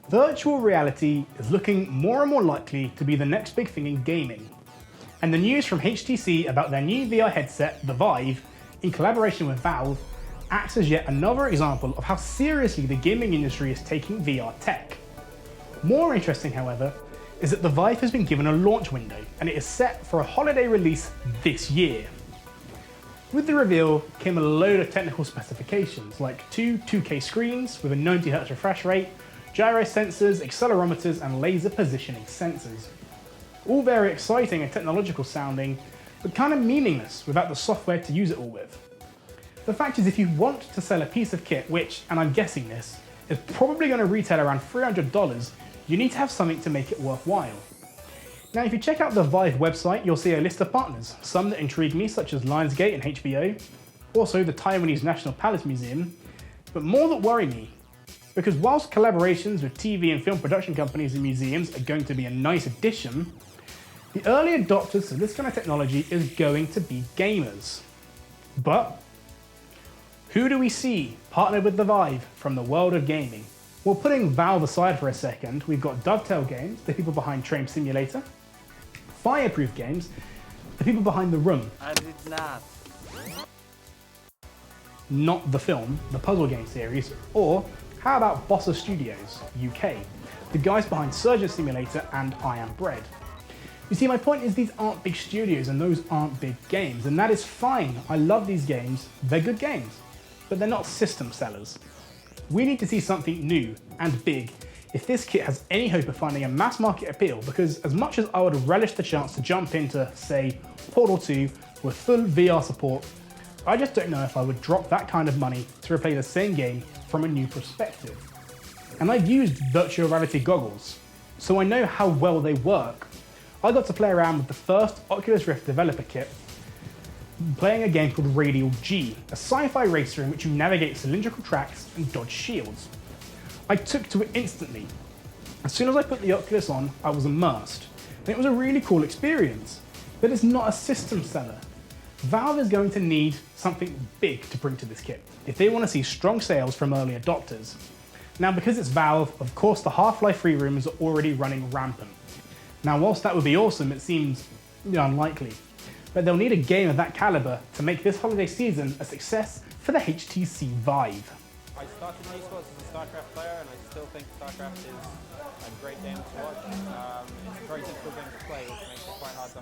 Virtual reality is looking more and more likely to be the next big thing in gaming. And the news from HTC about their new VR headset, the Vive, in collaboration with Valve, acts as yet another example of how seriously the gaming industry is taking VR tech. More interesting, however, is that the Vive has been given a launch window and it is set for a holiday release this year. With the reveal came a load of technical specifications like two 2K screens with a 90Hz refresh rate, gyro sensors, accelerometers and laser positioning sensors. All very exciting and technological sounding, but kind of meaningless without the software to use it all with. The fact is, if you want to sell a piece of kit which, and I'm guessing this, is probably going to retail around $300, you need to have something to make it worthwhile. Now if you check out the Vive website, you'll see a list of partners, some that intrigue me such as Lionsgate and HBO, also the Taiwanese National Palace Museum, but more that worry me. Because whilst collaborations with TV and film production companies and museums are going to be a nice addition, the early adopters of this kind of technology is going to be gamers. But who do we see partnered with the Vive from the world of gaming? Well, putting Valve aside for a second, we've got Dovetail Games, the people behind Train Simulator, Fireproof Games, the people behind The Room. I did not. Not the film, the puzzle game series, or how about Bossa Studios, UK, the guys behind Surgeon Simulator and I Am Bread. You see, my point is these aren't big studios and those aren't big games, and that is fine. I love these games, they're good games, but they're not system sellers. We need to see something new and big if this kit has any hope of finding a mass market appeal, because as much as I would relish the chance to jump into, say, Portal 2 with full VR support, I just don't know if I would drop that kind of money to replay the same game from a new perspective. And I've used virtual reality goggles, so I know how well they work. I got to play around with the first Oculus Rift developer kit, playing a game called Radial G, a sci-fi racer in which you navigate cylindrical tracks and dodge shields. I took to it instantly. As soon as I put the Oculus on, I was immersed, and it was a really cool experience. But it's not a system seller. Valve is going to need something big to bring to this kit if they want to see strong sales from early adopters. Now, because it's Valve, of course the Half-Life free rooms are already running rampant. Now, whilst that would be awesome, it seems unlikely. But they'll need a game of that caliber to make this holiday season a success for the HTC Vive. I started esports as a StarCraft player, and I still think StarCraft is a great game to watch. It's a very difficult game to play, which makes it quite hard to